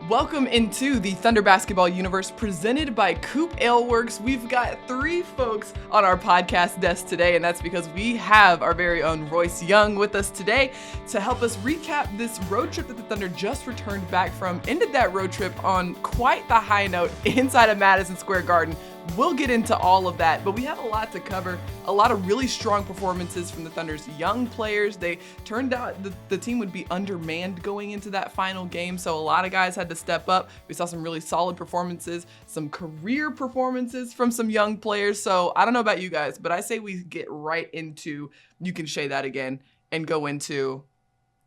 Welcome into the Thunder Basketball Universe presented by COOP Ale Works. We've got three folks on our podcast desk today, and that's because we have our very own Royce Young with us today to help us recap this road trip that the Thunder just returned back from. Ended that road trip on quite the high note inside of Madison Square Garden. We'll get into all of that, but we have a lot to cover. A lot of really strong performances from the Thunder's young players. They turned out the team would be undermanned going into that final game, so a lot of guys had to step up. We saw some really solid performances, some career performances from some young players. So I don't know about you guys, but I say we get right into, you can say that again, and go into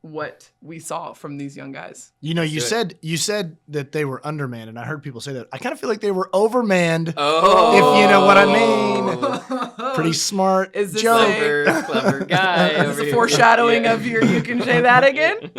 what we saw from these young guys. You know, you said that they were undermanned, and I heard people say that. I kind of feel like they were overmanned. Oh, if you know what I mean. Pretty smart. Is this joke. Clever guy. Is this a foreshadowing of your you can say that again?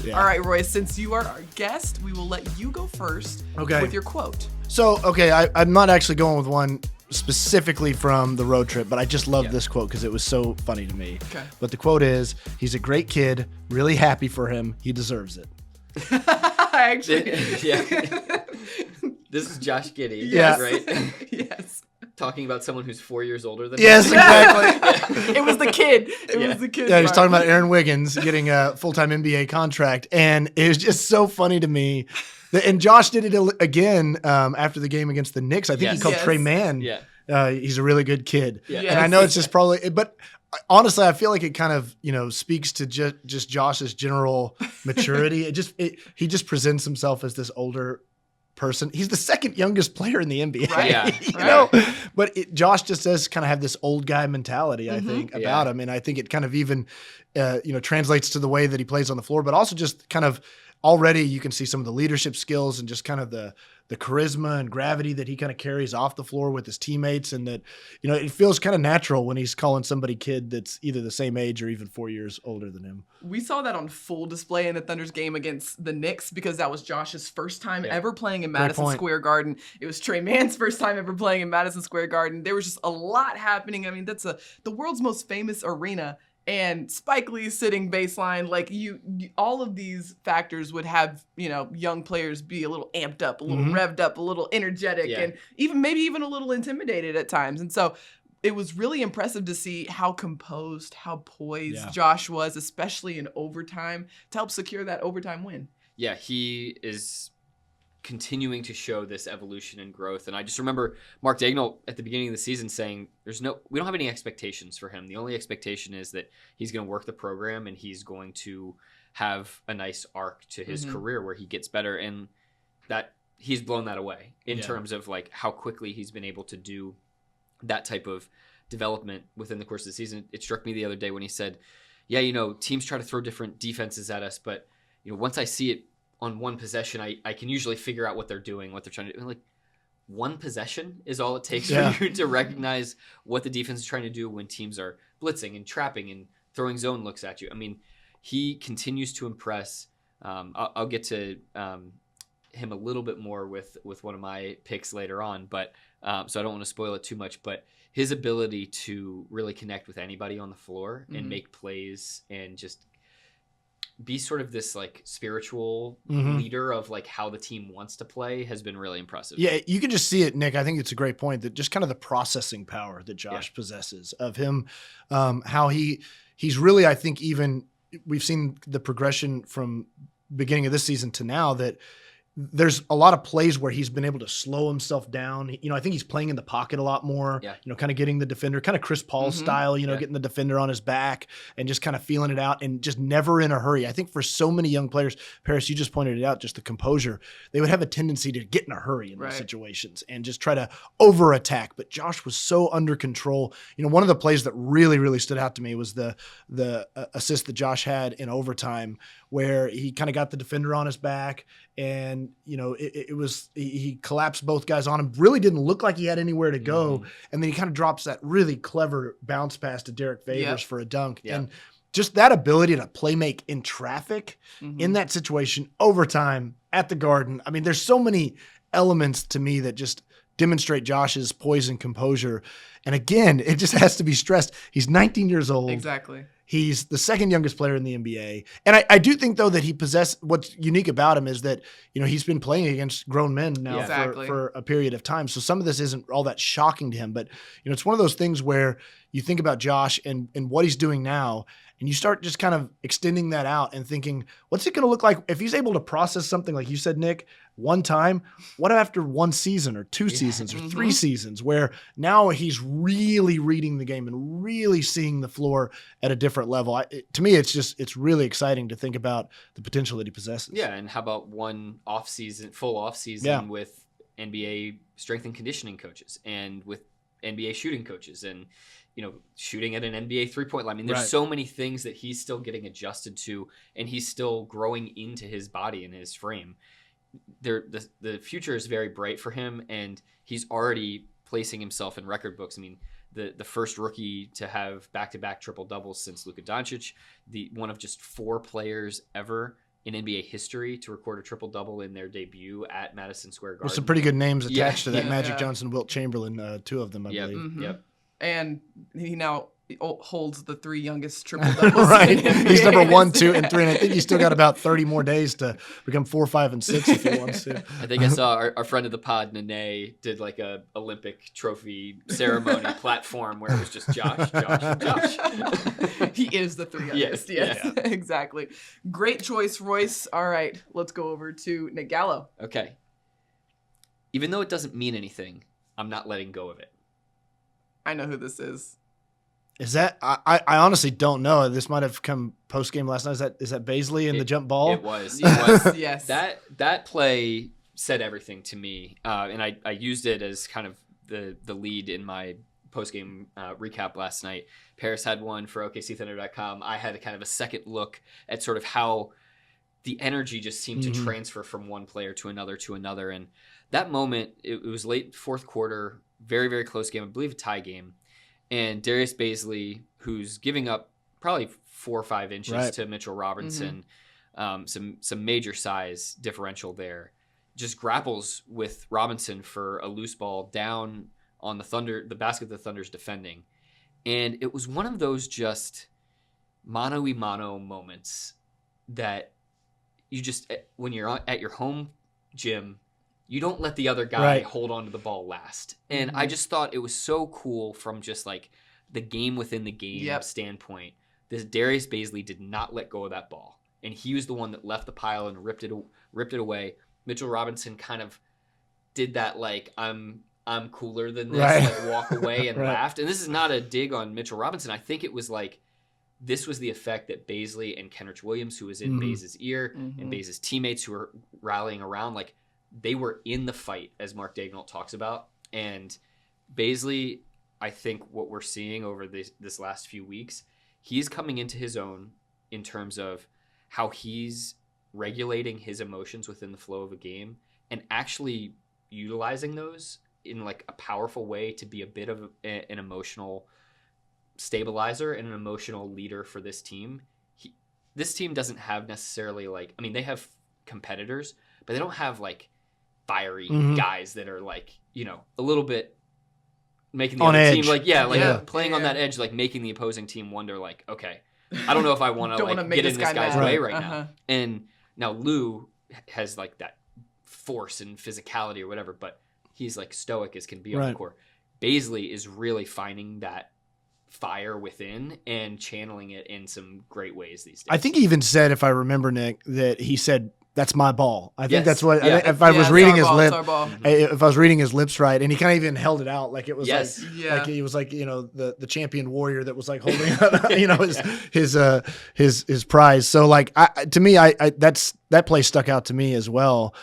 Yeah. All right, Royce, since you are our guest, we will let you go first with your quote. So, I'm not actually going with one specifically from the road trip, but I just love this quote because it was so funny to me. Okay. But the quote is, he's a great kid, really happy for him, he deserves it. Actually. This is Josh Giddey, right? Yes. Talking about someone who's 4 years older than Yes, him. exactly. It was the kid. It was the kid. Yeah, he's talking about Aaron Wiggins getting a full-time NBA contract, and it was just so funny to me. And Josh did it again after the game against the Knicks. I think he called Trey Mann. Yeah. He's a really good kid. Yeah. And I know it's just probably, but honestly, I feel like it kind of, speaks to just Josh's general maturity. He just presents himself as this older person. He's the second youngest player in the NBA. Right. Yeah. But Josh just does kind of have this old guy mentality, I think, about him. And I think it kind of even, translates to the way that he plays on the floor, but also just kind of already you can see some of the leadership skills and just kind of the charisma and gravity that he kind of carries off the floor with his teammates. And that, it feels kind of natural when he's calling somebody kid that's either the same age or even 4 years older than him. We saw that on full display in the Thunder's game against the Knicks because that was Josh's first time ever playing in Madison Square Garden. It was Trey Mann's first time ever playing in Madison Square Garden. There was just a lot happening. I mean, that's the world's most famous arena. And Spike Lee sitting baseline, like you all of these factors would have, young players be a little amped up, a little revved up, a little energetic, and maybe even a little intimidated at times. And so it was really impressive to see how composed, how poised Josh was, especially in overtime, to help secure that overtime win. Yeah, he is continuing to show this evolution and growth. And I just remember Mark Daigneault at the beginning of the season saying, we don't have any expectations for him. The only expectation is that he's going to work the program and he's going to have a nice arc to his career where he gets better. And that he's blown that away in terms of like how quickly he's been able to do that type of development within the course of the season. It struck me the other day when he said, teams try to throw different defenses at us, but once I see it on one possession, I can usually figure out what they're doing, what they're trying to do. Like, one possession is all it takes for you to recognize what the defense is trying to do when teams are blitzing and trapping and throwing zone looks at you. I mean, he continues to impress. I'll get to him a little bit more with one of my picks later on, but so I don't want to spoil it too much. But his ability to really connect with anybody on the floor and make plays and just be sort of this like spiritual leader of like how the team wants to play has been really impressive. Yeah, you can just see it, Nick. I think it's a great point that just kind of the processing power that Josh possesses of him, how he's really, I think even we've seen the progression from beginning of this season to now that there's a lot of plays where he's been able to slow himself down. I think he's playing in the pocket a lot more, kind of getting the defender, kind of Chris Paul style, getting the defender on his back and just kind of feeling it out and just never in a hurry. I think for so many young players, Paris, you just pointed it out, just the composure, they would have a tendency to get in a hurry in those situations and just try to over attack. But Josh was so under control. One of the plays that really, really stood out to me was the assist that Josh had in overtime where he kind of got the defender on his back and, he collapsed both guys on him, really didn't look like he had anywhere to go. And then he kind of drops that really clever bounce pass to Derek Favors for a dunk. And just that ability to play make in traffic in that situation, overtime at the Garden. I mean, there's so many elements to me that just demonstrate Josh's poise and composure. And again, it just has to be stressed. He's 19 years old. Exactly. He's the second youngest player in the NBA. And I do think, though, that he what's unique about him is that, he's been playing against grown men now for a period of time. So some of this isn't all that shocking to him. But, it's one of those things where you think about Josh and what he's doing now, and you start just kind of extending that out and thinking, what's it going to look like if he's able to process something like you said, Nick, one time? What after one season or two seasons or three seasons, where now he's really reading the game and really seeing the floor at a different level? To me, it's really exciting to think about the potential that he possesses. Yeah, and how about one full off season with NBA strength and conditioning coaches and with NBA shooting coaches and shooting at an NBA 3-point line. I mean, there's so many things that he's still getting adjusted to, and he's still growing into his body and his frame. The future is very bright for him, and he's already placing himself in record books. I mean, the first rookie to have back-to-back triple-doubles since Luka Doncic, one of just 4 players ever in NBA history to record a triple-double in their debut at Madison Square Garden. With some pretty good names attached to that. Magic Johnson, Wilt Chamberlain, 2 of them, I believe. Mm-hmm. Yep. And he now holds the 3 youngest triple doubles. Right. He's number 1, 2, and 3, and I think he's still got about 30 more days to become 4, 5, and 6 if he wants to. I think I saw our friend of the pod, Nene, did like a Olympic trophy ceremony platform where it was just Josh. He is the 3 youngest. Yes. Exactly. Great choice, Royce. All right, let's go over to Nick Gallo. Okay. Even though it doesn't mean anything, I'm not letting go of it. I know who this is. Is that I honestly don't know. This might have come post game last night. Is that Baisley in the jump ball? It was. Yes. That play said everything to me, and I used it as kind of the lead in my post game recap last night. Paris had one for OKCThunder.com. I had kind of a second look at sort of how the energy just seemed to transfer from one player to another, and that moment it was late fourth quarter. Very, very close game. I believe a tie game. And Darius Baisley, who's giving up probably 4 or 5 inches to Mitchell Robinson, some major size differential there, just grapples with Robinson for a loose ball down on the basket the Thunder's defending. And it was one of those just mano-y-mano moments that you just, when you're at your home gym, you don't let the other guy hold on to the ball last. And I just thought it was so cool from just like the game within the game standpoint. This Darius Baisley did not let go of that ball. And he was the one that left the pile and ripped it away. Mitchell Robinson kind of did that like, I'm cooler than this, like walk away and laughed. And this is not a dig on Mitchell Robinson. I think it was like, this was the effect that Baisley and Kenrich Williams, who was in Baze's ear, and Baze's teammates who were rallying around, like, they were in the fight, as Mark Daigneault talks about. And Baisley, I think what we're seeing over this last few weeks, he's coming into his own in terms of how he's regulating his emotions within the flow of a game and actually utilizing those in like a powerful way to be a bit of an emotional stabilizer and an emotional leader for this team. This team doesn't have necessarily like, I mean, they have competitors, but they don't have like fiery guys that are like, a little bit making the other team like, playing on that edge, like making the opposing team wonder like, okay, I don't know if I want to like get in this guy's way right now. And now Lou has like that force and physicality or whatever, but he's like stoic as can be on the court. Baisley is really finding that fire within and channeling it in some great ways these days. I think he even said, if I remember, Nick, that he said, "That's my ball." I think that's what. If I was reading his if I was reading his lips right, and he kind of even held it out like it was like he was like the champion warrior that was like holding his prize. So like to me, that play stuck out to me as well.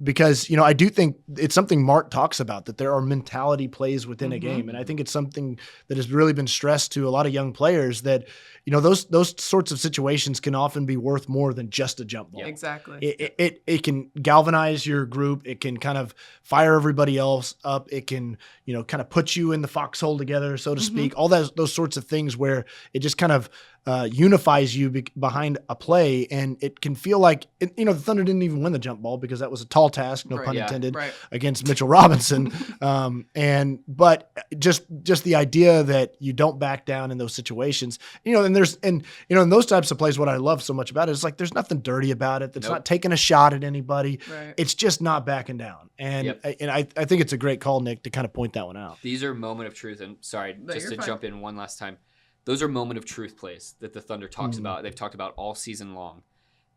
Because, I do think it's something Mark talks about, that there are mentality plays within a game. And I think it's something that has really been stressed to a lot of young players that, those sorts of situations can often be worth more than just a jump ball. Exactly. It can galvanize your group. It can kind of fire everybody else up. It can, kind of put you in the foxhole together, so to speak. All those sorts of things where it just kind of unifies you behind a play, and it can feel like the Thunder didn't even win the jump ball because that was a tall task, no pun intended, against Mitchell Robinson. But just the idea that you don't back down in those situations, and in those types of plays, what I love so much about it is like there's nothing dirty about it. That's not taking a shot at anybody. Right. It's just not backing down, and I think it's a great call, Nick, to kind of point that one out. These are moment of truth, and sorry, just to jump in one last time. Those are moment of truth plays that the Thunder talks about. They've talked about all season long.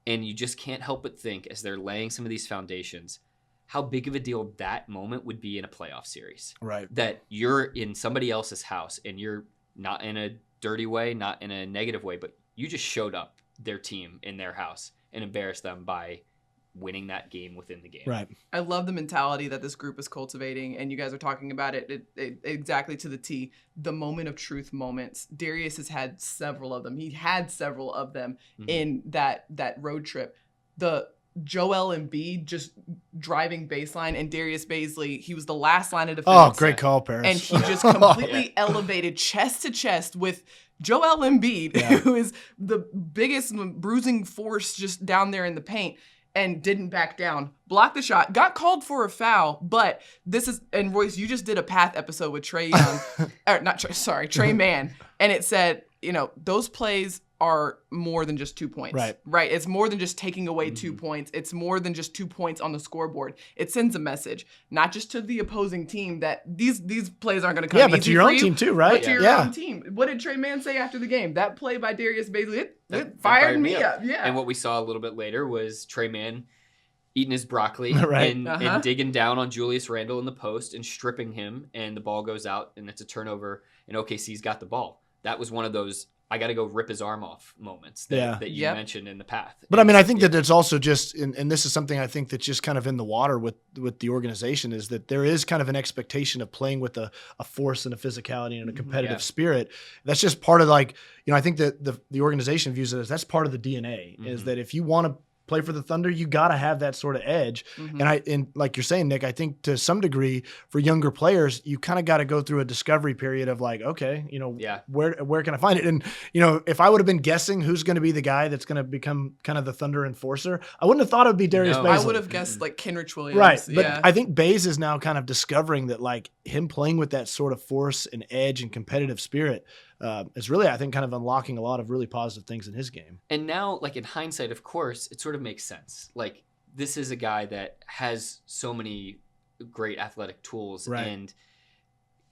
And you just can't help but think, as they're laying some of these foundations, how big of a deal that moment would be in a playoff series. Right. That you're in somebody else's house, and you're not in a dirty way, not in a negative way, but you just showed up their team in their house and embarrassed them by winning that game within the game. Right. I love the mentality that this group is cultivating, and you guys are talking about it exactly to the T. The moment of truth moments. Darius has had several of them. He had several of them in that road trip. The Joel Embiid just driving baseline, and Darius Baisley, he was the last line of defense. Oh, great call, Paris. And he just completely elevated chest to chest with Joel Embiid, who is the biggest bruising force just down there in the paint. And didn't back down, blocked the shot, got called for a foul, but and Royce, you just did a Path episode with Trey Young, Trey Mann, and it said, those plays are more than just 2 points. Right. It's more than just taking away 2 points. It's more than just 2 points on the scoreboard. It sends a message, not just to the opposing team that these plays aren't going to come easy but to your own team too, right? But to your own team. What did Trey Mann say after the game? That play by Darius Baisley, it fired me up. Yeah. And what we saw a little bit later was Trey Mann eating his broccoli and digging down on Julius Randle in the post and stripping him, and the ball goes out, and it's a turnover, and OKC's got the ball. That was one of those I got to go rip his arm off moments that you mentioned in the Path. But I mean, I think that it's also just, and this is something I think that's just kind of in the water with the organization, is that there is kind of an expectation of playing with a force and a physicality and a competitive spirit. That's just part of I think that the organization views it as that's part of the DNA, is that if you want to play for the Thunder, you got to have that sort of edge. And like you're saying, Nick, I think to some degree for younger players, you kind of got to go through a discovery period of like, okay, where can I find it? And, if I would have been guessing who's going to be the guy that's going to become kind of the Thunder enforcer, I wouldn't have thought it would be Darius Baisley. I would have guessed like Kenrich Williams. Right. But I think Baze is now kind of discovering that like him playing with that sort of force and edge and competitive spirit is really, I think, kind of unlocking a lot of really positive things in his game. And now, like in hindsight, of course, it sort of makes sense. Like this is a guy that has so many great athletic tools, and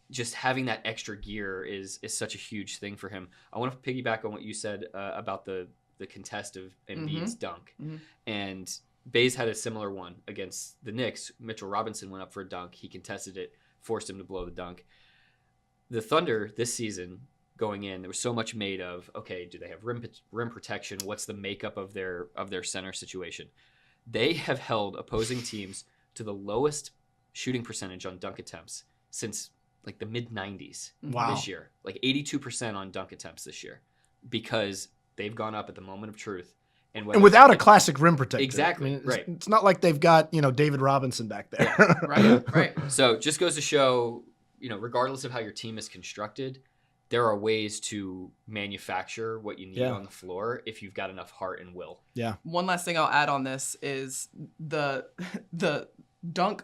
just having that extra gear is such a huge thing for him. I want to piggyback on what you said about the contest of Embiid's dunk. And Baze had a similar one against the Knicks. Mitchell Robinson went up for a dunk. He contested it, forced him to blow the dunk. The Thunder this season, going in, there was so much made of, okay, do they have rim protection? What's the makeup of their center situation? They have held opposing teams to the lowest shooting percentage on dunk attempts since like the mid 90s this year, like 82% on dunk attempts this year, because they've gone up at the moment of truth. And without a classic rim protector. Exactly. I mean, it's not like they've got, David Robinson back there. Right. So just goes to show, regardless of how your team is constructed, there are ways to manufacture what you need on the floor if you've got enough heart and will. Yeah. One last thing I'll add on this is the dunk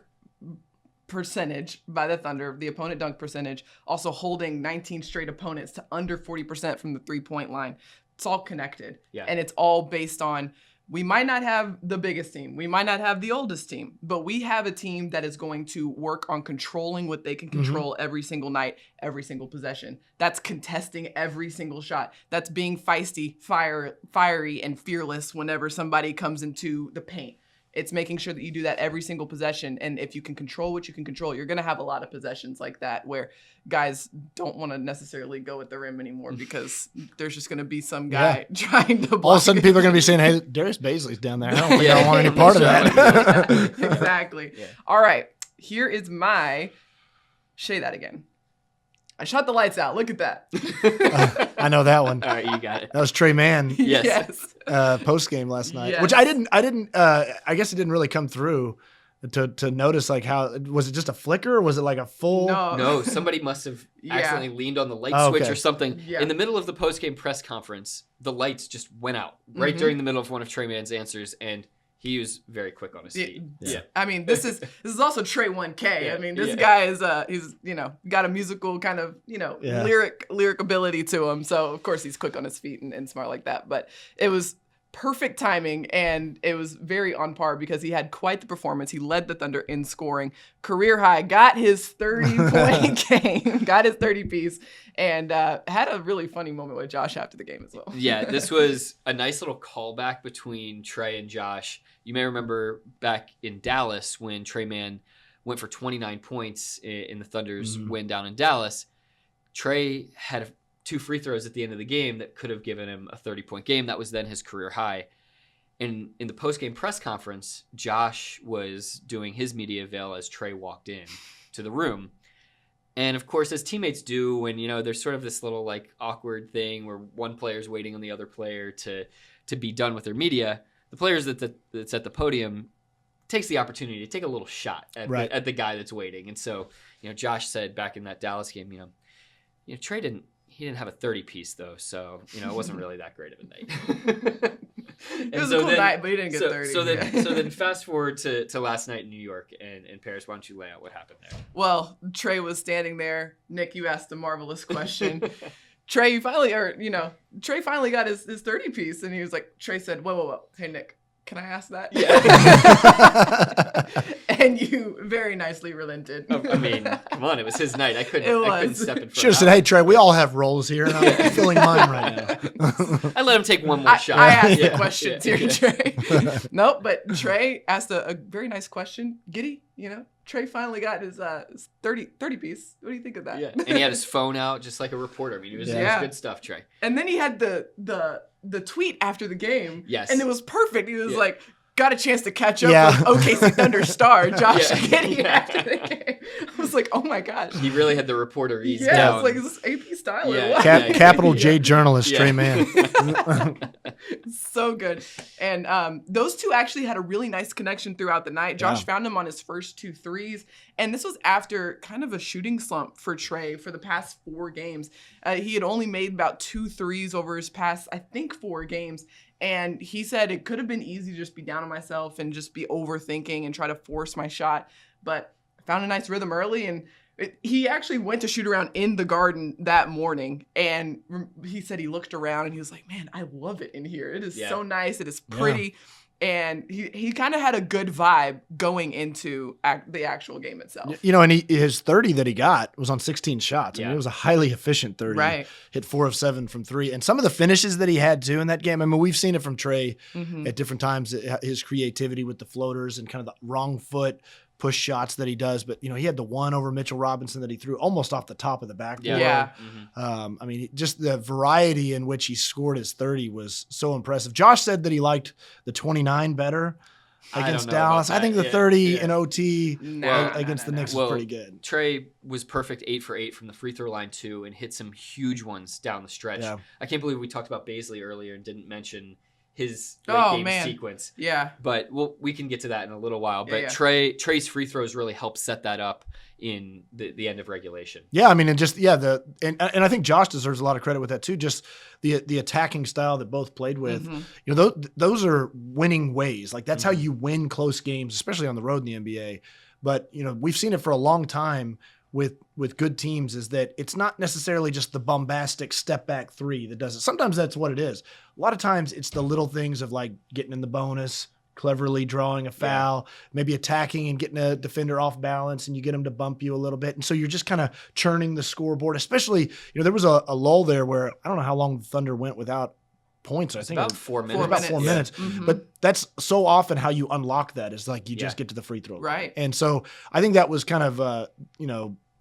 percentage by the Thunder, the opponent dunk percentage, also holding 19 straight opponents to under 40% from the 3-point line. It's all connected. Yeah. And it's all based on, we might not have the biggest team. We might not have the oldest team, but we have a team that is going to work on controlling what they can control every single night, every single possession. That's contesting every single shot. That's being feisty, fiery, and fearless whenever somebody comes into the paint. It's making sure that you do that every single possession. And if you can control what you can control, you're going to have a lot of possessions like that where guys don't want to necessarily go at the rim anymore because there's just going to be some guy trying to block. All of a sudden people are going to be saying, hey, Darius Baisley's down there. I don't think I want any part of that. Exactly. Yeah. All right. Here is my, say that again. I shot the lights out. Look at that. I know that one. All right, you got it. That was Trey Mann. Yes. Post game last night, which I guess it didn't really come through to notice like how was it just a flicker or was it like a full? No, somebody must have accidentally leaned on the light switch or something. Yeah. In the middle of the post-game press conference, the lights just went out right during the middle of one of Trey Mann's answers, and he was very quick on his feet. Yeah. I mean, this is also Trey 1K. Yeah. I mean, this guy is he's got a musical kind of lyric ability to him. So of course he's quick on his feet and smart like that. But it was perfect timing, and it was very on par because he had quite the performance. He led the Thunder in scoring, career high, got his 30-point game, got his 30-piece, and had a really funny moment with Josh after the game as well. Yeah, this was a nice little callback between Trey and Josh. You may remember back in Dallas when Trey Mann went for 29 points in the Thunder's win down in Dallas. Trey had 2 free throws at the end of the game that could have given him a 30-point game. That was then his career high. And in the post-game press conference, Josh was doing his media avail as Trey walked in to the room. And of course, as teammates do, when there's sort of this little like awkward thing where one player's waiting on the other player to be done with their media, the players that's at the podium takes the opportunity to take a little shot at the guy that's waiting. And so, Josh said back in that Dallas game, Trey didn't have a 30-piece though, so it wasn't really that great of a night. It was a cool night, but he didn't get 30. So then fast forward to last night in New York and Paris. Why don't you lay out what happened there? Well, Trey was standing there. Nick, you asked a marvelous question. Trey finally got his 30-piece, and he was like, Trey said, whoa, hey Nick, can I ask that? Yeah. And you very nicely relented. I mean, come on, it was his night. I couldn't step in front. Should have said, hey Trey, we all have roles here, and I'm filling mine right now. I let him take one more shot. I asked the questions here, Trey. Nope, but Trey asked a very nice question. Giddey, Trey finally got his 30-piece. What do you think of that? Yeah. And he had his phone out just like a reporter. I mean, it was good stuff, Trey. And then he had the tweet after the game. Yes. And it was perfect. He was like, got a chance to catch up with OKC Thunder star Josh Giddey after the game. I was like, oh my gosh. He really had the reporter ease down. Yeah, it's like, is this AP style or what? Capital J journalist, Trey Mann. So good. And those two actually had a really nice connection throughout the night. Josh found him on his first 2 threes. And this was after kind of a shooting slump for Trey for the past 4 games. He had only made about 2 threes over his past, I think, 4 games. And he said it could have been easy to just be down on myself and just be overthinking and try to force my shot. But I found a nice rhythm early, and he actually went to shoot around in the Garden that morning. And he said he looked around and he was like, man, I love it in here. It is so nice. It is pretty. Yeah. And he kind of had a good vibe going into the actual game itself. And his 30 that he got was on 16 shots. I mean, it was a highly efficient 30. Right. Hit 4 of 7 from 3. And some of the finishes that he had, too, in that game, I mean, we've seen it from Trey at different times, his creativity with the floaters and kind of the wrong foot push shots that he does. But, he had the one over Mitchell Robinson that he threw almost off the top of the backboard. Yeah. I mean, just the variety in which he scored his 30 was so impressive. Josh said that he liked the 29 better against Dallas. I think the 30 in OT against the Knicks was pretty good. Trey was perfect 8 for 8 from the free throw line, too, and hit some huge ones down the stretch. Yeah. I can't believe we talked about Baisley earlier and didn't mention his late game sequence. Yeah. But we can get to that in a little while. But Trey's free throws really helped set that up in the end of regulation. Yeah, I mean, and I think Josh deserves a lot of credit with that too. Just the attacking style that both played with. Those are winning ways. Like that's how you win close games, especially on the road in the NBA. But we've seen it for a long time with good teams, is that it's not necessarily just the bombastic step back 3 that does it. Sometimes that's what it is. A lot of times it's the little things of like getting in the bonus, cleverly drawing a foul, maybe attacking and getting a defender off balance, and you get them to bump you a little bit. And so you're just kind of churning the scoreboard, especially, there was a lull there where I don't know how long the Thunder went without points. I think about 4 minutes. About 4 minutes. But that's so often how you unlock that is like you just get to the free throw line. Right. And so I think that was kind of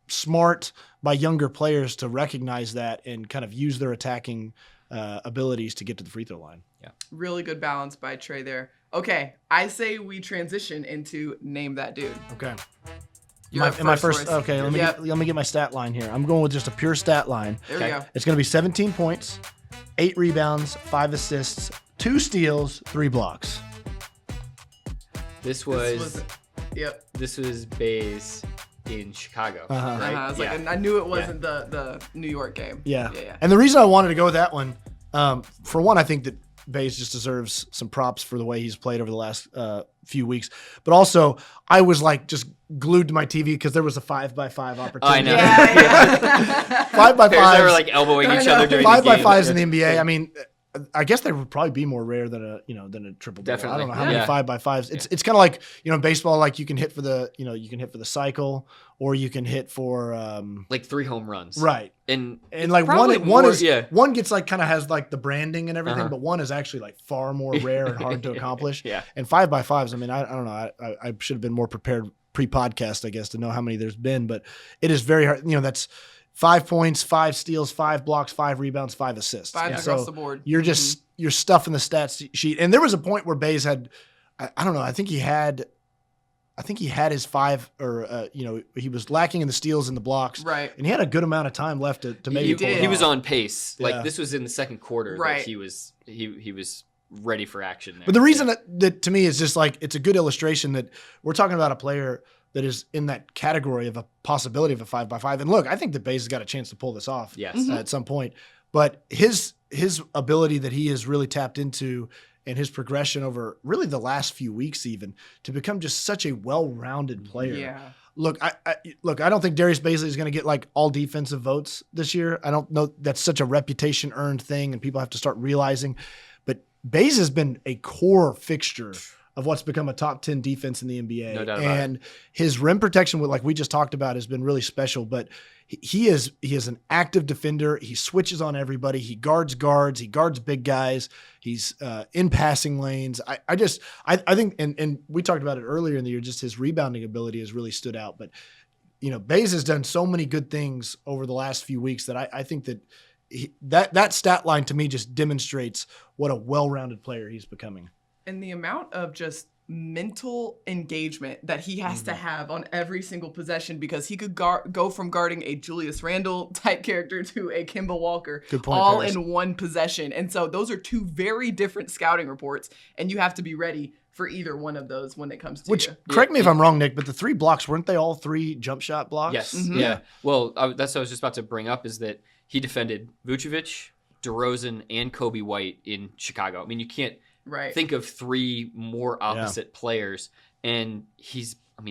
smart by younger players to recognize that and kind of use their attacking abilities to get to the free throw line. Yeah. Really good balance by Trey there. Okay, I say we transition into Name That Dude. Okay. Am I first? Okay, let me get my stat line here. I'm going with just a pure stat line. There we go. It's going to be 17 points, 8 rebounds, 5 assists, 2 steals, 3 blocks. This was Yep. This was Bays in Chicago, right? I was like, and I knew it wasn't the New York game. Yeah. Yeah. And the reason I wanted to go with that one, for one, I think that Bays just deserves some props for the way he's played over the last few weeks. But also, I was like just glued to my TV because there was a 5x5 opportunity. I know. Yeah. 5x5s. They were like elbowing each other during the game. 5x5s in the NBA. I mean, I guess they would probably be more rare than a triple double. Definitely. I don't know how many Yeah. 5x5s. It's kind of like, in baseball, like you can hit for the cycle, or you can hit for Like 3 home runs. right. And like probably one gets like kind of has like the branding and everything, but one is actually like far more rare and hard to accomplish. Yeah. And 5x5s, I mean, I don't know. I should have been more prepared pre-podcast, I guess, to know how many there's been, but it is very hard. That's 5 points, 5 steals, 5 blocks, 5 rebounds, 5 assists. 5 Yeah. across So the board. you're just you're stuffing the stats sheet. And there was a point where Bays had, I don't know, I think he had his 5, or he was lacking in the steals and the blocks. Right. And he had a good amount of time left to maybe pull it he was off. on pace. Yeah. Like this was in the second quarter Right. that he was ready for action there. But the reason that to me is just like it's a good illustration that we're talking about a player that is in that category of a possibility of a 5x5. And look, I think that Bays has got a chance to pull this off Yes. at some point. But his ability that he has really tapped into and his progression over really the last few weeks even to become just such a well-rounded player. Yeah. Look, I don't think Darius Baisley is going to get like all defensive votes this year. I don't know. That's such a reputation earned thing and people have to start realizing. But Bays has been a core fixture of what's become a top 10 defense in the NBA. No doubt about and his rim protection, like we just talked about, has been really special. But he is an active defender. He switches on everybody. He guards guards. He guards big guys. He's in passing lanes. I think, and we talked about it earlier in the year, just his rebounding ability has really stood out. But, Bays has done so many good things over the last few weeks that I think that that stat line to me just demonstrates what a well-rounded player he's becoming. And the amount of just mental engagement that he has to have on every single possession, because he could go from guarding a Julius Randle type character to a Kemba Walker Good point, all Paris. in one possession. And so those are two very different scouting reports, and you have to be ready for either one of those when it comes to Which, you. correct me if I'm wrong, Nick, but the 3 blocks, weren't they all 3 jump shot blocks? Yes. Mhm. Yeah. Well, that's what I was just about to bring up is that he defended Vucevic, DeRozan, and Kobe White in Chicago. I mean, you can't Right. think of 3 more opposite players. And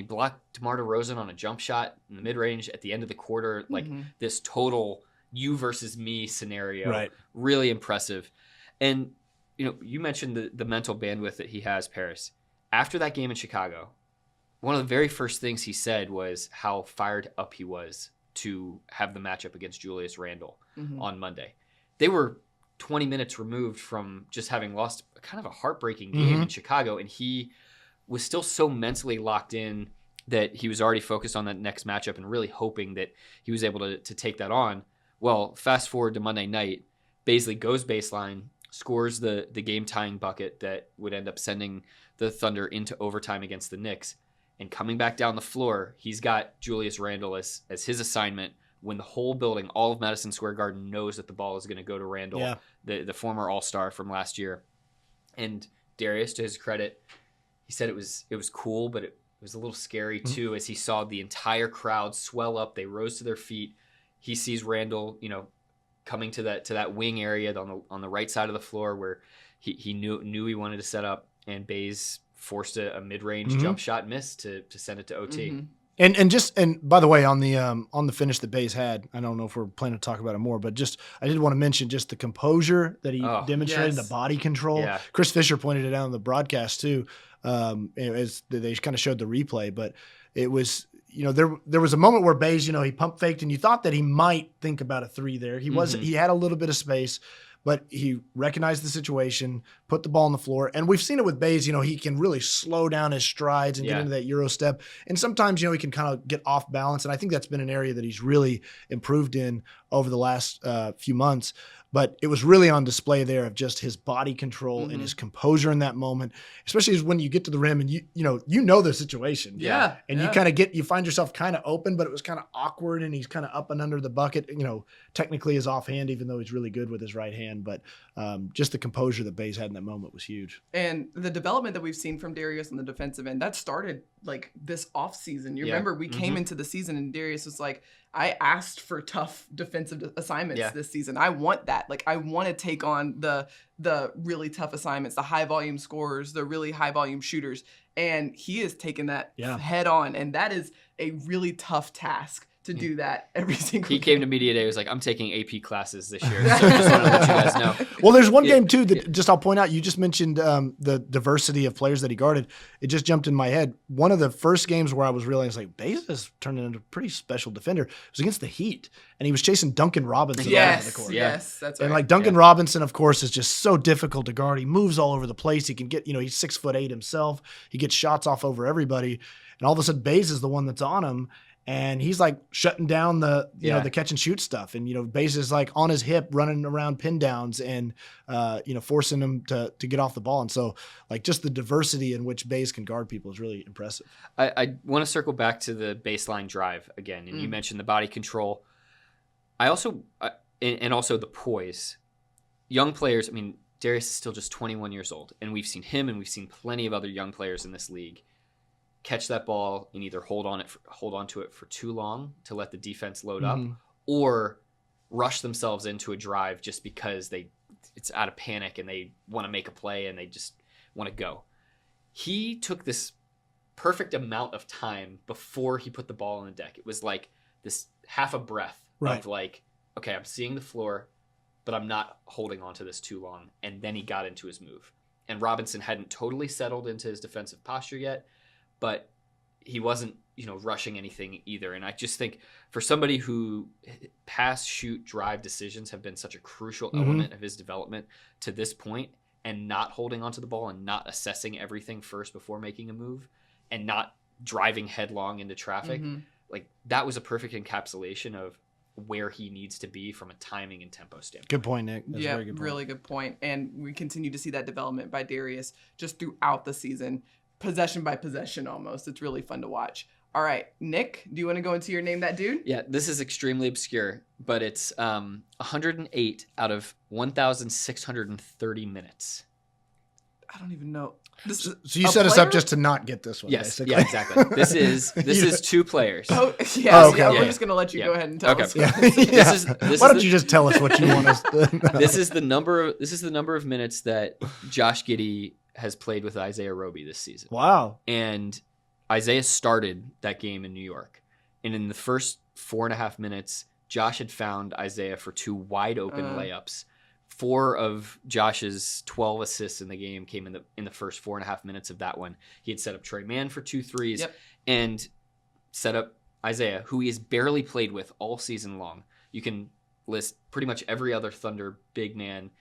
blocked DeMar DeRozan on a jump shot in the mid-range at the end of the quarter. Like this total you versus me scenario. Right. Really impressive. And, you mentioned the mental bandwidth that he has, Paris. After that game in Chicago, one of the very first things he said was how fired up he was to have the matchup against Julius Randle on Monday. They were 20 minutes removed from just having lost kind of a heartbreaking game in Chicago, and he was still so mentally locked in that he was already focused on that next matchup and really hoping that he was able to take that on. Well, fast forward to Monday night, Baisley goes baseline, scores the game-tying bucket that would end up sending the Thunder into overtime against the Knicks. And coming back down the floor, he's got Julius Randle as his assignment when the whole building, all of Madison Square Garden, knows that the ball is going to go to Randle, the former All-Star from last year. And Darius, to his credit, he said it was cool, but it was a little scary too, as he saw the entire crowd swell up. They rose to their feet. He sees Randle, coming to that wing area on the right side of the floor where he knew he wanted to set up, and Bays forced a mid-range jump shot miss to send it to OT. And by the way, on the finish that Bays had, I don't know if we're planning to talk about it more, but just I did want to mention just the composure that he demonstrated, the body control. Yeah. Chris Fisher pointed it out on the broadcast too, as they kind of showed the replay. But it was, there was a moment where Bays, he pump faked, and you thought that he might think about a 3 there. He wasn't. He had a little bit of space, but he recognized the situation, put the ball on the floor. And we've seen it with Bays, he can really slow down his strides and get into that Euro step. And sometimes, he can kind of get off balance. And I think that's been an area that he's really improved in over the last few months. but it was really on display there of just his body control and his composure in that moment, especially when you get to the rim and you know the situation. Yeah. And you find yourself kind of open, but it was kind of awkward and he's kind of up and under the bucket, technically his offhand, even though he's really good with his right hand. But just the composure that Bays had in that moment was huge. And the development that we've seen from Darius on the defensive end, that started like this off season. You remember we came into the season and Darius was like, I asked for tough defensive assignments this season. I want that. Like I want to take on the really tough assignments, the high volume scorers, the really high volume shooters. And he has taken that head on. And that is a really tough task to do that every single He game. came to media today. He was like, I'm taking AP classes this year. So just want to let you guys know. Well, there's one game too that I'll point out. You just mentioned the diversity of players that he guarded. It just jumped in my head. One of the first games where I was realizing like Bays has turned into a pretty special defender. It was against the Heat, and he was chasing Duncan Robinson out of the court. Yes, that's right. And like Duncan Robinson, of course, is just so difficult to guard. He moves all over the place. He can get, he's 6'8" himself. He gets shots off over everybody, and all of a sudden Bays is the one that's on him. And he's like shutting down the catch and shoot stuff. And, Bays is like on his hip running around pin downs and, forcing him to get off the ball. And so like just the diversity in which Bays can guard people is really impressive. I want to circle back to the baseline drive again. And you mentioned the body control. I also, and also the poise. Young players, Darius is still just 21 years old. And we've seen him and we've seen plenty of other young players in this league catch that ball and either hold on to it for too long to let the defense load up, or rush themselves into a drive just because it's out of panic and they want to make a play and they just want to go. He took this perfect amount of time before he put the ball on the deck. It was like this half a breath of like, okay, I'm seeing the floor, but I'm not holding on to this too long. And then he got into his move. And Robinson hadn't totally settled into his defensive posture yet, but he wasn't, rushing anything either. And I just think for somebody who pass, shoot, drive decisions have been such a crucial element of his development to this point, and not holding onto the ball and not assessing everything first before making a move and not driving headlong into traffic, like that was a perfect encapsulation of where he needs to be from a timing and tempo standpoint. Good point, Nick. That's a yeah, very good point. really good point. And we continue to see that development by Darius just throughout the season. Possession by possession almost. It's really fun to watch. All right, Nick, do you want to go into your Name That Dude? Yeah, this is extremely obscure, but it's 108 out of 1,630 minutes. I don't even know. So you set us up just to not get this one. Yes, basically. yeah, exactly. This is two players. Oh, yes, okay. we're just going to let you go ahead and tell us. Yeah. Why don't you just tell us what you want us to This is the number of minutes that Josh Giddey has played with Isaiah Roby this season. Wow. And Isaiah started that game in New York. And in the first 4.5 minutes, Josh had found Isaiah for two wide open layups. 4 of Josh's 12 assists in the game came in the first 4.5 minutes of that one. He had set up Trey Mann for 2 threes and set up Isaiah, who he has barely played with all season long. You can list pretty much every other Thunder big man.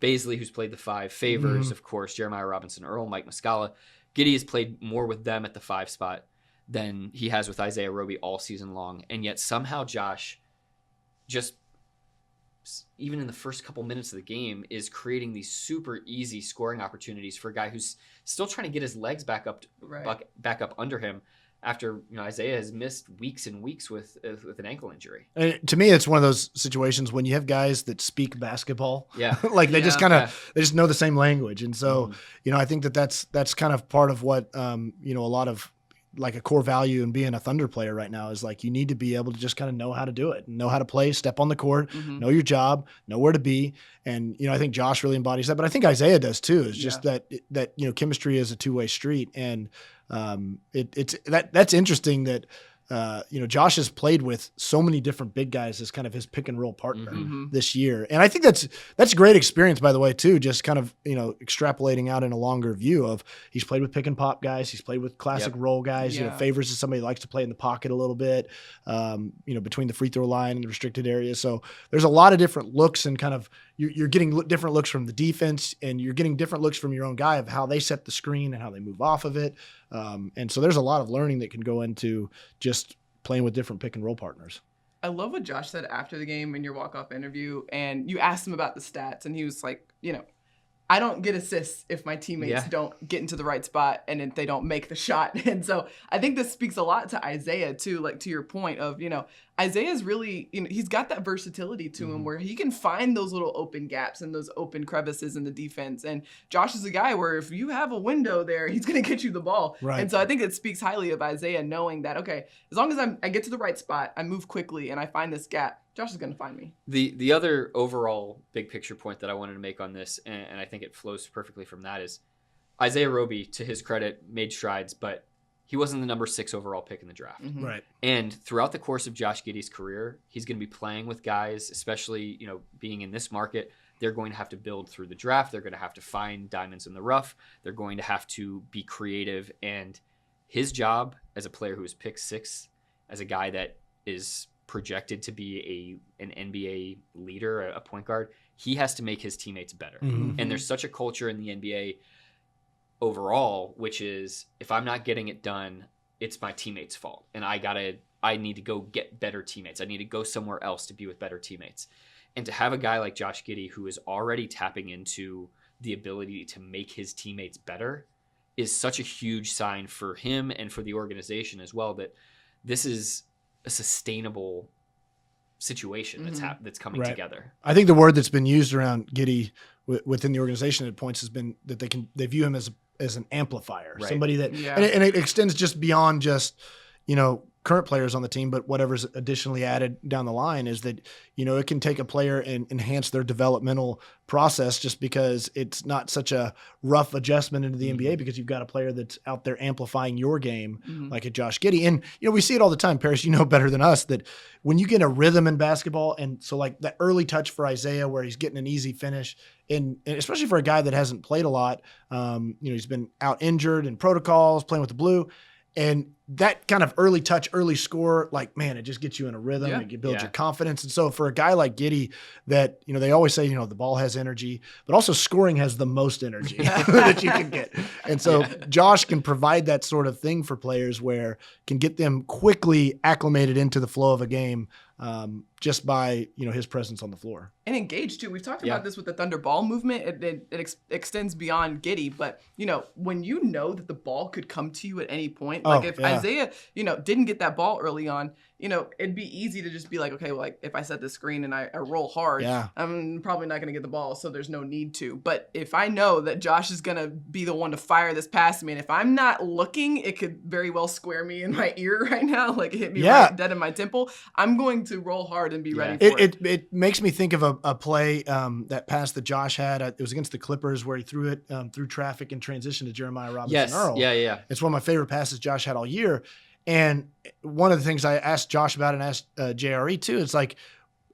Baisley, who's played the 5, Favors, of course, Jeremiah Robinson Earl, Mike Muscala. Giddey has played more with them at the 5 spot than he has with Isaiah Roby all season long. And yet somehow Josh, just even in the first couple minutes of the game, is creating these super easy scoring opportunities for a guy who's still trying to get his legs back up under him after Isaiah has missed weeks and weeks with an ankle injury. And to me, it's one of those situations when you have guys that speak basketball. Yeah, like they just kind of they just know the same language, and so I think that's kind of part of what a lot of like a core value in being a Thunder player right now is like you need to be able to just kind of know how to do it, know how to play, step on the court, know your job, know where to be, and I think Josh really embodies that, but I think Isaiah does too. It's just that chemistry is a two-way street, and that's interesting that Josh has played with so many different big guys as kind of his pick and roll partner this year. And I think that's a great experience, by the way, too, just kind of, extrapolating out in a longer view of he's played with pick and pop guys. He's played with classic roll guys. Favors is somebody who likes to play in the pocket a little bit, between the free throw line and the restricted area. So there's a lot of different looks, and kind of you're getting different looks from the defense, and you're getting different looks from your own guy of how they set the screen and how they move off of it. And so there's a lot of learning that can go into just playing with different pick and roll partners. I love what Josh said after the game in your walk-off interview, and you asked him about the stats, and he was like, I don't get assists if my teammates don't get into the right spot and if they don't make the shot. And so I think this speaks a lot to Isaiah too, like to your point of, Isaiah's really, he's got that versatility to him where he can find those little open gaps and those open crevices in the defense. And Josh is a guy where if you have a window there, he's going to get you the ball. Right. And so I think it speaks highly of Isaiah knowing that, okay, as long as I get to the right spot, I move quickly and I find this gap, Josh is going to find me. The other overall big picture point that I wanted to make on this, and I think it flows perfectly from that, is Isaiah Roby, to his credit, made strides, but he wasn't the number 6 overall pick in the draft. Mm-hmm. Right. And throughout the course of Josh Giddey's career, he's going to be playing with guys, especially, being in this market. They're going to have to build through the draft. They're going to have to find diamonds in the rough. They're going to have to be creative. And his job as a player who is picked 6, as a guy that is projected to be an NBA leader, a point guard, he has to make his teammates better. Mm-hmm. And there's such a culture in the NBA overall, which is if I'm not getting it done, it's my teammates' fault. And I need to go get better teammates. I need to go somewhere else to be with better teammates. And to have a guy like Josh Giddey who is already tapping into the ability to make his teammates better is such a huge sign for him and for the organization as well, that this is a sustainable situation that's coming together. I think the word that's been used around Giddey within the organization at points has been that they view him as an amplifier, somebody that, and it extends just beyond just, current players on the team, but whatever's additionally added down the line is that, it can take a player and enhance their developmental process just because it's not such a rough adjustment into the NBA because you've got a player that's out there amplifying your game like a Josh Giddey. And, we see it all the time, Paris, better than us, that when you get a rhythm in basketball, and so like that early touch for Isaiah where he's getting an easy finish, and especially for a guy that hasn't played a lot, he's been out injured in protocols, playing with the blue. And that kind of early touch, early score, like, man, it just gets you in a rhythm. It builds your confidence. And so for a guy like Giddey that, they always say, the ball has energy, but also scoring has the most energy that you can get. And so Josh can provide that sort of thing for players where can get them quickly acclimated into the flow of a game just by, his presence on the floor. And engaged too. We've talked about this with the Thunder ball movement. It extends beyond Giddey, but when that the ball could come to you at any point, like if Isaiah, didn't get that ball early on, it'd be easy to just be like, okay, well, like if I set the screen and I roll hard, I'm probably not going to get the ball, so there's no need to. But if I know that Josh is going to be the one to fire this past me, and if I'm not looking, it could very well square me in my ear right now, like it hit me right dead in my temple. I'm going to roll hard and be ready for it. It makes me think of a play, that pass that Josh had. It was against the Clippers where he threw it through traffic and transitioned to Jeremiah Robinson-Earl. Yeah. It's one of my favorite passes Josh had all year. And one of the things I asked Josh about and asked JRE too,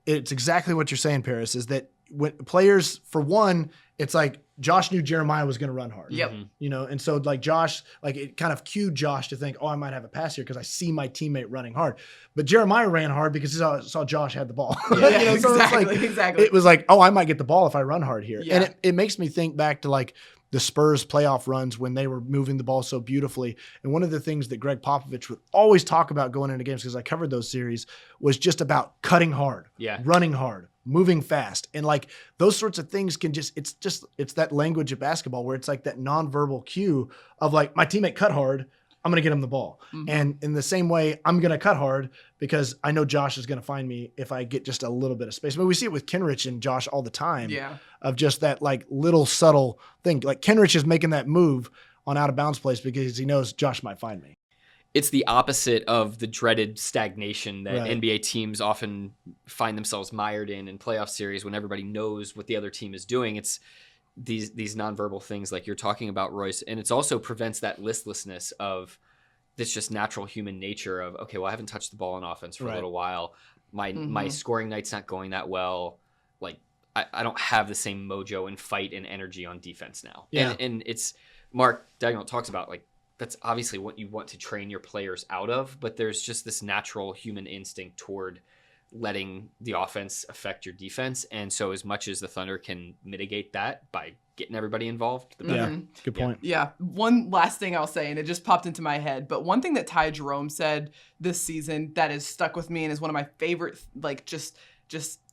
it's exactly what you're saying, Paris, is that when players, for one, it's like Josh knew Jeremiah was going to run hard. Yep. And so like Josh, like it kind of cued Josh to think, I might have a pass here because I see my teammate running hard. But Jeremiah ran hard because he saw Josh had the ball. Exactly. It was like, I might get the ball if I run hard here. Yeah. And it makes me think back to like the Spurs playoff runs when they were moving the ball so beautifully. And one of the things that Greg Popovich would always talk about going into games, because I covered those series, was just about cutting hard, running hard, moving fast. And like those sorts of things it's that language of basketball where it's like that nonverbal cue of like, my teammate cut hard, I'm going to get him the ball. And in the same way, I'm going to cut hard because I know Josh is going to find me if I get just a little bit of space. But we see it with Kenrich and Josh all the time of just that like little subtle thing. Like Kenrich is making that move on out of bounds plays because he knows Josh might find me. It's the opposite of the dreaded stagnation that NBA teams often find themselves mired in playoff series when everybody knows what the other team is doing. It's these nonverbal things like you're talking about, Royce, and it's also prevents that listlessness of this just natural human nature of, okay, well, I haven't touched the ball in offense for a little while. My scoring night's not going that well. Like I don't have the same mojo and fight and energy on defense now. And it's Mark Dagnall talks about like that's obviously what you want to train your players out of, but there's just this natural human instinct toward letting the offense affect your defense. And so as much as the Thunder can mitigate that by getting everybody involved, the better. Yeah, good point. Yeah. One last thing I'll say, and it just popped into my head, but one thing that Ty Jerome said this season that has stuck with me and is one of my favorite, like just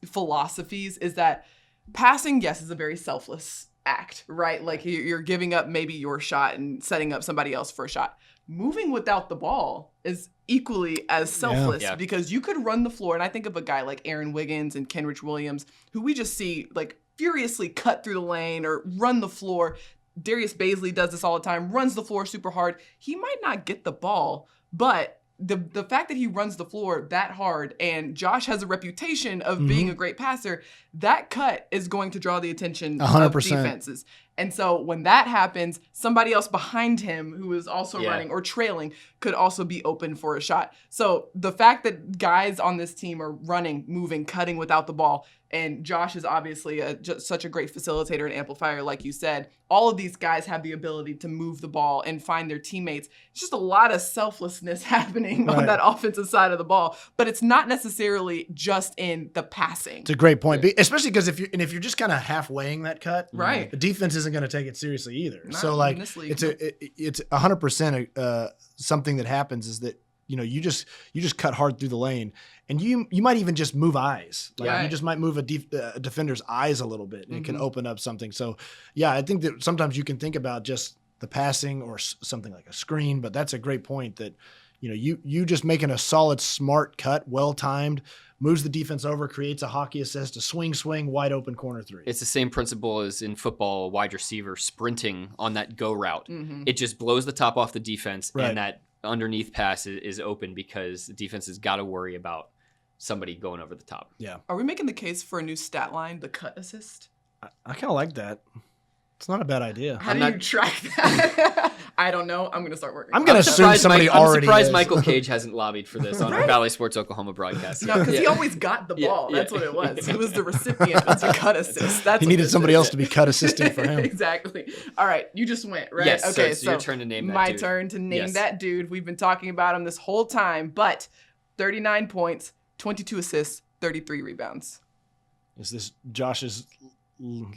philosophies, is that passing, yes, is a very selfless act, right? Like you're giving up maybe your shot and setting up somebody else for a shot. Moving without the ball is equally as selfless because you could run the floor. And I think of a guy like Aaron Wiggins and Kenrich Williams, who we just see like furiously cut through the lane or run the floor. Darius Baisley does this all the time, runs the floor super hard. He might not get the ball, but the fact that he runs the floor that hard and Josh has a reputation of being a great passer, that cut is going to draw the attention 100%. of defenses. And so when that happens, somebody else behind him who is also running or trailing could also be open for a shot. So the fact that guys on this team are running, moving, cutting without the ball, and Josh is obviously just such a great facilitator and amplifier, like you said. All of these guys have the ability to move the ball and find their teammates. It's just a lot of selflessness happening on that offensive side of the ball, but it's not necessarily just in the passing. It's a great point, especially because if you're just kind of half-weighing that cut, right, the defense isn't going to take it seriously either. Not so like in this league. it's 100% something that happens is that you just cut hard through the lane, and you might even just move eyes. Like you just might move a defender's eyes a little bit, and it can open up something. So yeah, I think that sometimes you can think about just the passing or something like a screen, but that's a great point that you just making a solid, smart cut, well timed, moves the defense over, creates a hockey assist, a swing, wide open corner three. It's the same principle as in football, wide receiver sprinting on that go route. It just blows the top off the defense, and that underneath pass is open because the defense has got to worry about somebody going over the top. Yeah. Are we making the case for a new stat line, the cut assist? I kind of like that. It's not a bad idea. How do you track that? I don't know. I'm going to start working. I'm going to assume somebody already I'm surprised is. Michael Cage hasn't lobbied for this on our Valley Sports Oklahoma broadcast. No, because he always got the ball. That's what it was. He was the recipient of the cut assist. He needed somebody else to be cut assisting for him. Exactly. All right. You just went, right? Yes. Okay. So your turn to name that my dude. turn to name that dude. We've been talking about him this whole time, but 39 points, 22 assists, 33 rebounds. Is this Josh's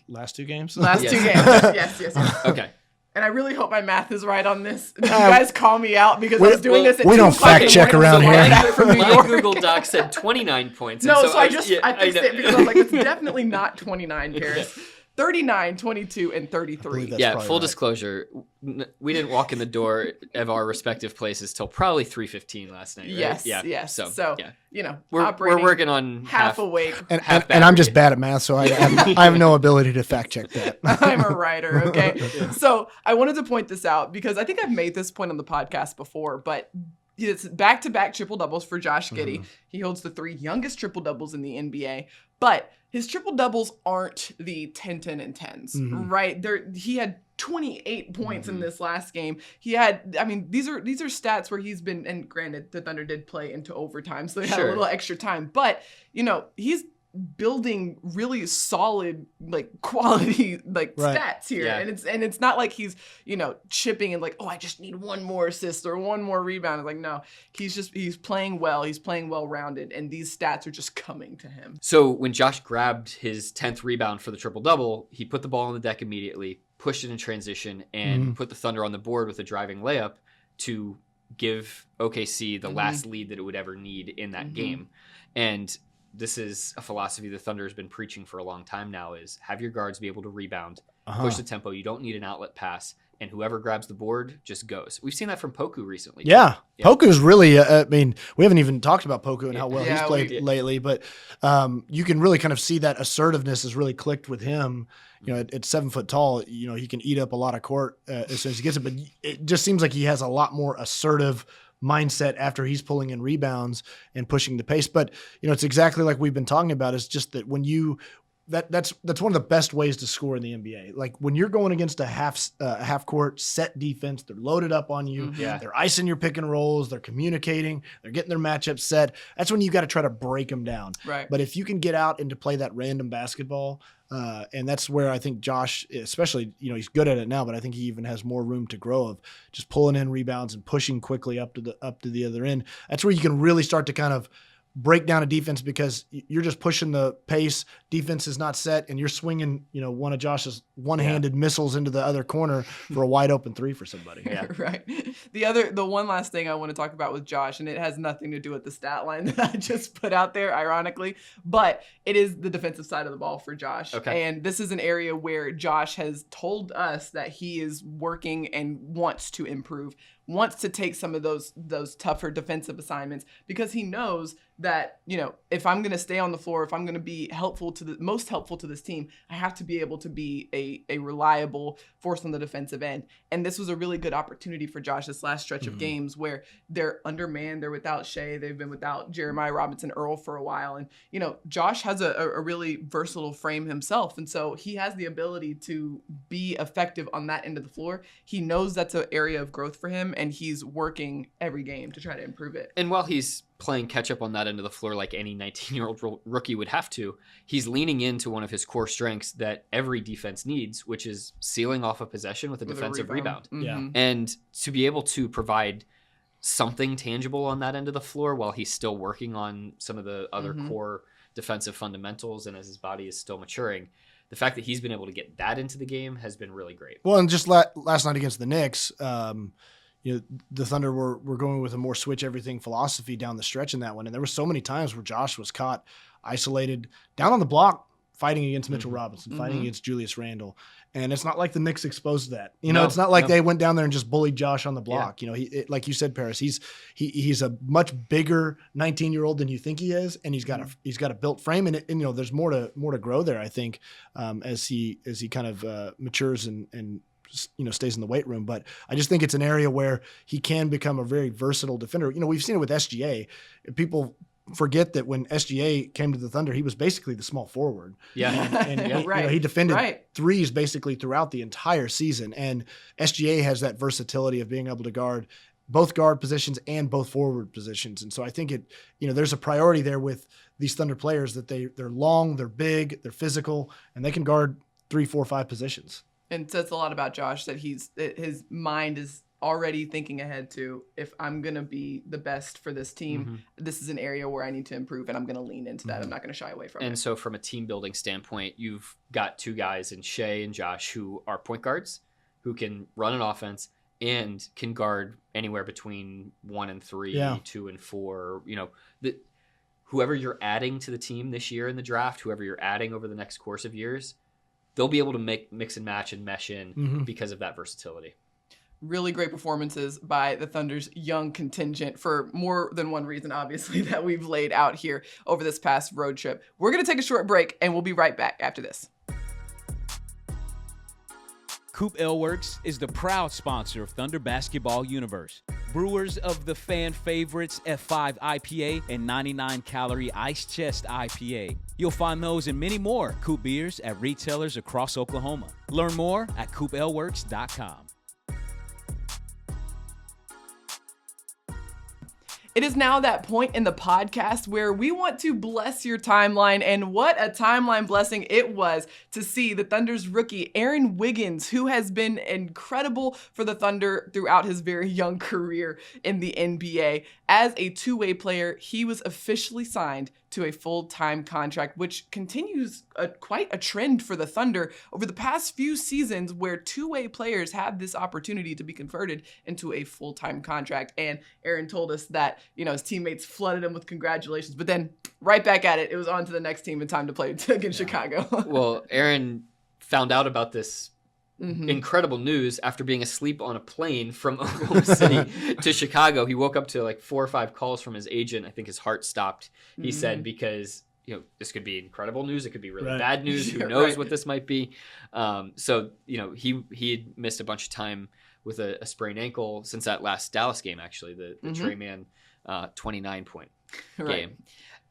last two games? Last two games. Yes. Okay. And I really hope my math is right on this. You guys call me out because I was doing this at we 2 don't fact check around here. My Google Doc said 29 points. No, so I fixed it because I was like, it's definitely not 29, Paris. 39, 22, and 33. Yeah, full disclosure, we didn't walk in the door of our respective places till probably 3:15 last night, right? Yes. So yeah. We're working on half awake. And I'm just bad at math, so I have no ability to fact check that. I'm a writer, okay? So I wanted to point this out because I think I've made this point on the podcast before, but it's back-to-back triple-doubles for Josh Giddey. He holds the 3 youngest triple-doubles in the NBA, but his triple-doubles aren't the 10, 10, and 10s, right? He had 28 points in this last game. He had, these are stats where he's been, and granted, the Thunder did play into overtime, so they had a little extra time, but, he's building really solid quality stats here, and it's not like he's chipping and I just need one more assist or one more rebound. It's like, no, he's playing well, he's playing well rounded, and these stats are just coming to him. So when Josh grabbed his 10th rebound for the triple double, he put the ball on the deck immediately, pushed it in transition, and put the Thunder on the board with a driving layup to give OKC the last lead that it would ever need in that game. And this is a philosophy the Thunder has been preaching for a long time now, is have your guards be able to rebound, push the tempo. You don't need an outlet pass, and whoever grabs the board just goes. We've seen that from Poku recently. Yeah. Poku's really, we haven't even talked about Poku and how well he's played lately, but you can really kind of see that assertiveness has really clicked with him. At 7 foot tall, he can eat up a lot of court as soon as he gets it, but it just seems like he has a lot more assertive mindset after he's pulling in rebounds and pushing the pace. But it's exactly like we've been talking about. It's just that when that's one of the best ways to score in the NBA. Like when you're going against a half court set defense, they're loaded up on you. They're icing your pick and rolls. They're communicating. They're getting their matchups set. That's when you got to try to break them down. Right. But if you can get out and to play that random basketball, and that's where I think Josh, especially, he's good at it now, but I think he even has more room to grow of just pulling in rebounds and pushing quickly up to the other end. That's where you can really start to kind of break down a defense because you're just pushing the pace. Defense is not set, and you're swinging, one of Josh's one-handed missiles into the other corner for a wide open three for somebody. Yeah. Right. The one last thing I want to talk about with Josh, and it has nothing to do with the stat line that I just put out there, ironically, but it is the defensive side of the ball for Josh. Okay. And this is an area where Josh has told us that he is working and wants to improve, wants to take some of those tougher defensive assignments, because he knows that, if I'm going to stay on the floor, if I'm going to be most helpful to this team, I have to be able to be a reliable force on the defensive end. And this was a really good opportunity for Josh this last stretch of games where they're undermanned, they're without Shea, they've been without Jeremiah Robinson Earl for a while. And, Josh has a really versatile frame himself. And so he has the ability to be effective on that end of the floor. He knows that's an area of growth for him, and he's working every game to try to improve it. And while he's playing catch up on that end of the floor like any 19-year-old rookie would have to, he's leaning into one of his core strengths that every defense needs, which is sealing off a possession with a defensive rebound. Mm-hmm. Yeah. And to be able to provide something tangible on that end of the floor while he's still working on some of the other core defensive fundamentals, and as his body is still maturing, the fact that he's been able to get that into the game has been really great. Well, and just last night against the Knicks, the Thunder were going with a more switch everything philosophy down the stretch in that one. And there were so many times where Josh was caught isolated down on the block, fighting against Mitchell Robinson, fighting against Julius Randle. And it's not like the Knicks exposed that. It's not like they went down there and just bullied Josh on the block. Yeah. Like you said, Paris, he's a much bigger 19-year-old than you think he is, and he's got a built frame, and there's more to grow there, I think, as he kind of matures and stays in the weight room. But I just think it's an area where he can become a very versatile defender. We've seen it with SGA. People forget that when SGA came to the Thunder, he was basically the small forward. Yeah. And he defended threes basically throughout the entire season. And SGA has that versatility of being able to guard both guard positions and both forward positions. And so I think there's a priority there with these Thunder players that they're long, they're big, they're physical, and they can guard 3, 4, 5 positions. And it says a lot about Josh that his mind is already thinking ahead to, if I'm going to be the best for this team, this is an area where I need to improve, and I'm going to lean into that. I'm not going to shy away from it. And so from a team building standpoint, you've got two guys in Shea and Josh who are point guards, who can run an offense and can guard anywhere between 1 and 3, 2 and 4. Whoever you're adding to the team this year in the draft, whoever you're adding over the next course of years, they'll be able to mix and match and mesh in because of that versatility. Really great performances by the Thunder's young contingent for more than one reason, obviously, that we've laid out here over this past road trip. We're going to take a short break, and we'll be right back after this. COOP Ale Works is the proud sponsor of Thunder Basketball Universe. Brewers of the fan favorites F5 IPA and 99-calorie Ice Chest IPA. You'll find those and many more COOP beers at retailers across Oklahoma. Learn more at coopaleworks.com. It is now that point in the podcast where we want to bless your timeline, and what a timeline blessing it was to see the Thunder's rookie, Aaron Wiggins, who has been incredible for the Thunder throughout his very young career in the NBA. As a two-way player, he was officially signed to a full-time contract, which continues quite a trend for the Thunder over the past few seasons, where two-way players have this opportunity to be converted into a full-time contract. And Aaron told us that, his teammates flooded him with congratulations, but then right back at it. It was on to the next team and time to play against Chicago. Well, Aaron found out about this incredible news after being asleep on a plane from Oklahoma City to Chicago. He woke up to like 4 or 5 calls from his agent. I think his heart stopped, he said, because this could be incredible news. It could be really bad news. Who knows what this might be? So he had missed a bunch of time with a sprained ankle since that last Dallas game, actually, the Trey Mann 29-point game.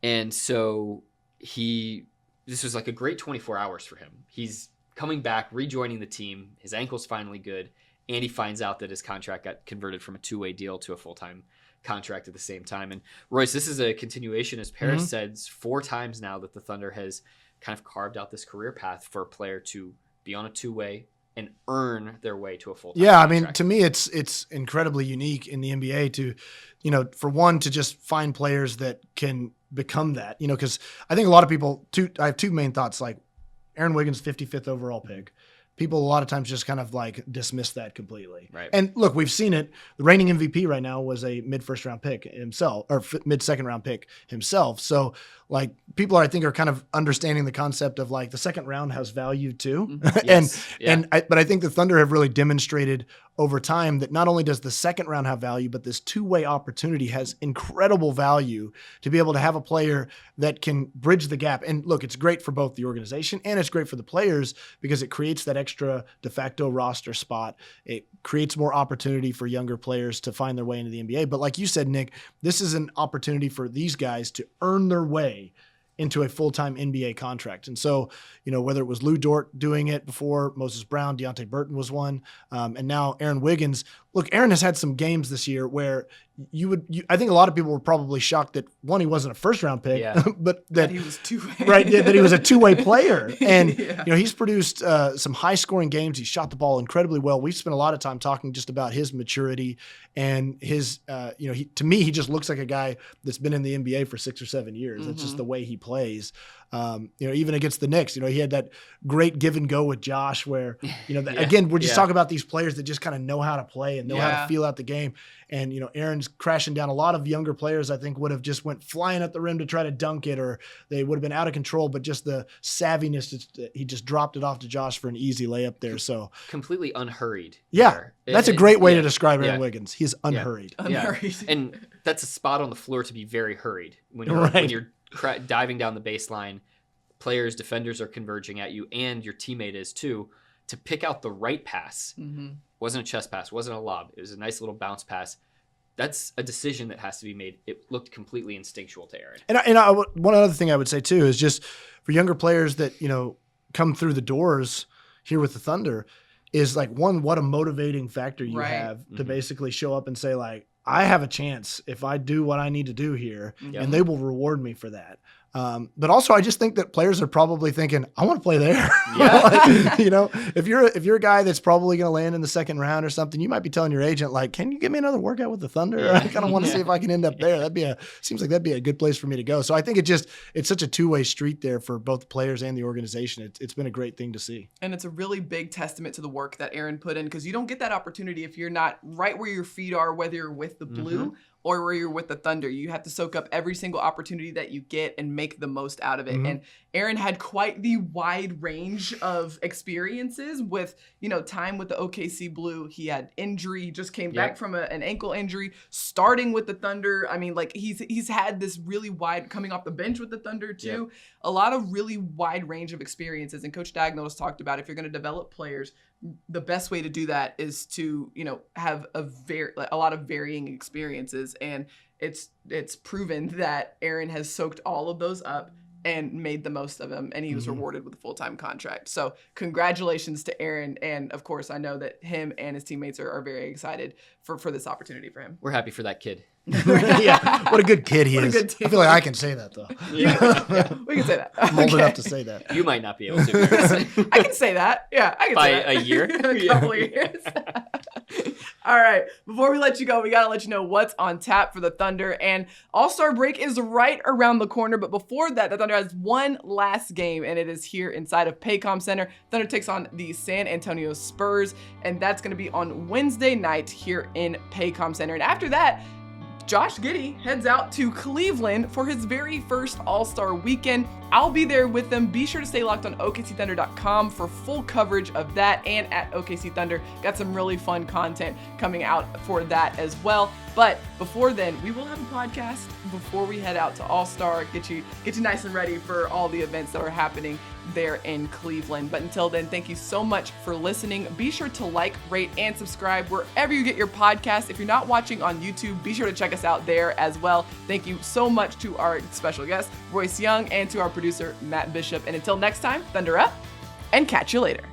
And so this was like a great 24 hours for him. He's coming back, rejoining the team. His ankle's finally good, and he finds out that his contract got converted from a two-way deal to a full-time contract at the same time. And Royce, this is a continuation, as Paris said, 4 times now that the Thunder has kind of carved out this career path for a player to be on a two-way, and earn their way to a full-time Yeah, contract. I mean, to me, it's incredibly unique in the NBA to, for one, to just find players that can become that, because I think a lot of people, I have two main thoughts, like Aaron Wiggins, 55th overall pick. People a lot of times just kind of like dismiss that completely. Right. And look, we've seen it. The reigning MVP right now was a mid-first round pick himself, or mid-second round pick himself. So like people I think are kind of understanding the concept of like the second round has value too. Yes. But I think the Thunder have really demonstrated over time that not only does the second round have value, but this two-way opportunity has incredible value to be able to have a player that can bridge the gap. And look, it's great for both the organization and it's great for the players because it creates that extra de facto roster spot. It creates more opportunity for younger players to find their way into the NBA. But like you said, Nick, this is an opportunity for these guys to earn their way into a full-time NBA contract. And so, whether it was Lou Dort doing it before, Moses Brown, Deonte Burton was one, and now Aaron Wiggins. Look, Aaron has had some games this year where I think a lot of people were probably shocked that one, he wasn't a first-round pick, but that he was two-way. Right, that he was a two-way player. And, he's produced some high-scoring games. He's shot the ball incredibly well. We've spent a lot of time talking just about his maturity and his, to me, he just looks like a guy that's been in the NBA for 6 or 7 years. That's just the way he plays. Even against the Knicks, he had that great give and go with Josh where, again, we're just talking about these players that just kind of know how to play and know how to feel out the game. And, Aaron's crashing down. A lot of younger players, I think, would have just went flying at the rim to try to dunk it, or they would have been out of control, but just the savviness, he just dropped it off to Josh for an easy layup there. So completely unhurried. Yeah. That's a great way to describe Aaron Wiggins. He's unhurried. Unhurried. And that's a spot on the floor to be very hurried when you're diving down the baseline. Players, defenders are converging at you, and your teammate is too, to pick out the right pass. Wasn't a chest pass, wasn't a lob. It was a nice little bounce pass. That's a decision that has to be made. It looked completely instinctual to Aaron. And one other thing I would say too is just for younger players that, come through the doors here with the Thunder is like, one, what a motivating factor you have to basically show up and say like, I have a chance if I do what I need to do here, and they will reward me for that. But also, I just think that players are probably thinking, I want to play there. If you're a guy that's probably going to land in the second round or something, you might be telling your agent, like, can you give me another workout with the Thunder? I kind of want to see if I can end up there. Seems like that'd be a good place for me to go. So I think it's such a two-way street there for both the players and the organization. It's been a great thing to see. And it's a really big testament to the work that Aaron put in, because you don't get that opportunity if you're not right where your feet are, whether you're with the Blue or where you're with the Thunder. You have to soak up every single opportunity that you get and make the most out of it. And Aaron had quite the wide range of experiences with, time with the OKC Blue. He had injury. He just came back from an ankle injury, starting with the Thunder. I mean, like he's had this really wide, coming off the bench with the Thunder too. A lot of really wide range of experiences. And Coach Dagnall has talked about, if you're going to develop players, the best way to do that is to, have a lot of varying experiences. And it's proven that Aaron has soaked all of those up and made the most of them, and he was rewarded with a full-time contract. So congratulations to Aaron. And of course, I know that him and his teammates are very excited for this opportunity for him. We're happy for that kid. What a good kid he is. I feel like I can say that though. We can say that. I'm old enough to say that. You might not be able to. I can say that. Yeah, I can By say that. a year? A couple of years. All right. Before we let you go, we got to let you know what's on tap for the Thunder. And All-Star break is right around the corner. But before that, the Thunder has one last game, and it is here inside of Paycom Center. Thunder takes on the San Antonio Spurs, and that's going to be on Wednesday night here in Paycom Center. And after that, Josh Giddey heads out to Cleveland for his very first All-Star weekend. I'll be there with them. Be sure to stay locked on OKCThunder.com for full coverage of that, and at OKC Thunder. Got some really fun content coming out for that as well. But before then, we will have a podcast before we head out to All-Star, get you nice and ready for all the events that are happening there in Cleveland. But until then, thank you so much for listening. Be sure to like, rate, and subscribe wherever you get your podcasts. If you're not watching on YouTube, be sure to check us out there as well. Thank you so much to our special guest, Royce Young, and to our producer, Matt Bishop. And until next time, Thunder up, and catch you later.